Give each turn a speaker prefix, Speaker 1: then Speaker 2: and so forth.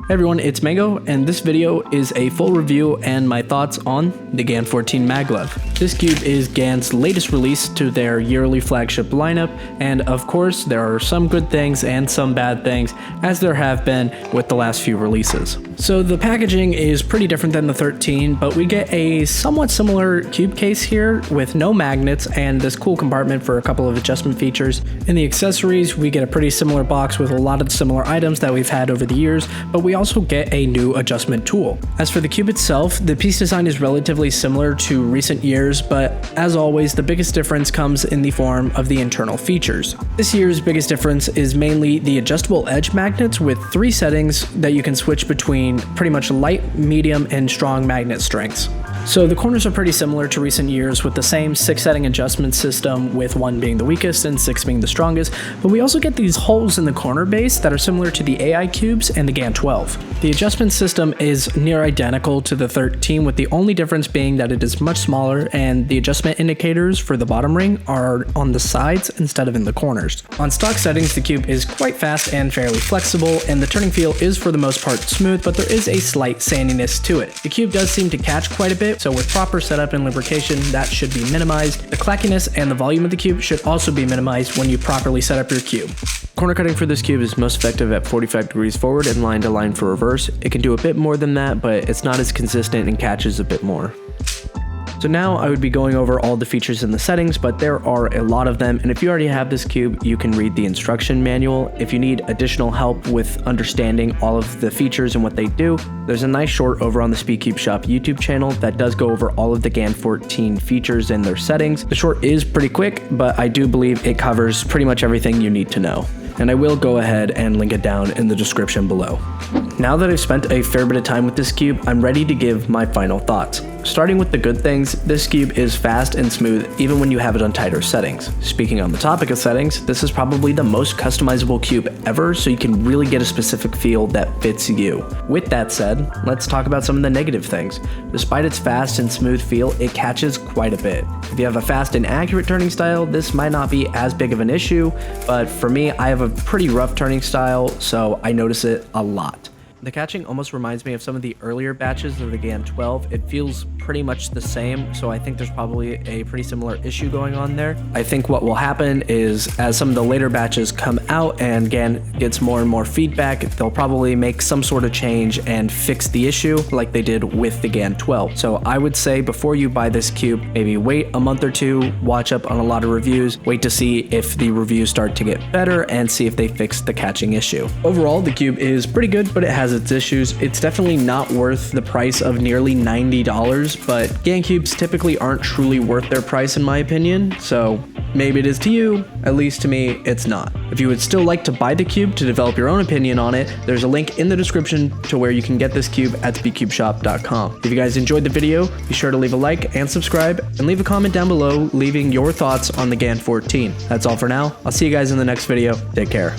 Speaker 1: Hey everyone, it's Mango, and this video is a full review and my thoughts on the GAN 14 Maglev. This cube is GAN's latest release to their yearly flagship lineup, and of course there are some good things and some bad things, as there have been with the last few releases. So the packaging is pretty different than the 13, but we get a somewhat similar cube case here with no magnets and this cool compartment for a couple of adjustment features. In the accessories, we get a pretty similar box with a lot of similar items that we've had over the years, but we also get a new adjustment tool. As for the cube itself, the piece design is relatively similar to recent years, but as always, the biggest difference comes in the form of the internal features. This year's biggest difference is mainly the adjustable edge magnets with 3 settings that you can switch between pretty much light, medium, and strong magnet strengths. So the corners are pretty similar to recent years with the same 6 setting adjustment system, with 1 being the weakest and 6 being the strongest, but we also get these holes in the corner base that are similar to the AI cubes and the GAN 12. The adjustment system is near identical to the 13, with the only difference being that it is much smaller and the adjustment indicators for the bottom ring are on the sides instead of in the corners. On stock settings, the cube is quite fast and fairly flexible, and the turning feel is for the most part smooth, but there is a slight sandiness to it. The cube does seem to catch quite a bit, so with proper setup and lubrication, that should be minimized. The clackiness and the volume of the cube should also be minimized when you properly set up your cube.
Speaker 2: Corner cutting for this cube is most effective at 45 degrees forward and line to line for reverse. It can do a bit more than that, but it's not as consistent and catches a bit more. So now I would be going over all the features in the settings, but there are a lot of them, and if you already have this cube, you can read the instruction manual. If you need additional help with understanding all of the features and what they do, there's a nice short over on the SpeedCube Shop YouTube channel that does go over all of the GAN 14 features and their settings. The short is pretty quick, but I do believe it covers pretty much everything you need to know. And I will go ahead and link it down in the description below. Now that I've spent a fair bit of time with this cube, I'm ready to give my final thoughts. Starting with the good things, this cube is fast and smooth even when you have it on tighter settings. Speaking on the topic of settings, this is probably the most customizable cube ever, so you can really get a specific feel that fits you. With that said, let's talk about some of the negative things. Despite its fast and smooth feel, it catches quite a bit. If you have a fast and accurate turning style, this might not be as big of an issue, but for me, I have a pretty rough turning style, so I notice it a lot. The catching almost reminds me of some of the earlier batches of the GAN 12. It feels pretty much the same, so I think there's probably a pretty similar issue going on there. I think what will happen is, as some of the later batches come out and GAN gets more and more feedback, they'll probably make some sort of change and fix the issue like they did with the GAN 12. So I would say before you buy this cube, maybe wait a month or two, watch up on a lot of reviews, wait to see if the reviews start to get better and see if they fix the catching issue. Overall, the cube is pretty good, but it has its issues. It's definitely not worth the price of nearly $90, but GAN cubes typically aren't truly worth their price in my opinion, so maybe it is to you, at least to me, it's not. If you would still like to buy the cube to develop your own opinion on it, there's a link in the description to where you can get this cube at speedcubeshop.com. If you guys enjoyed the video, be sure to leave a like and subscribe, and leave a comment down below leaving your thoughts on the GAN 14. That's all for now. I'll see you guys in the next video. Take care.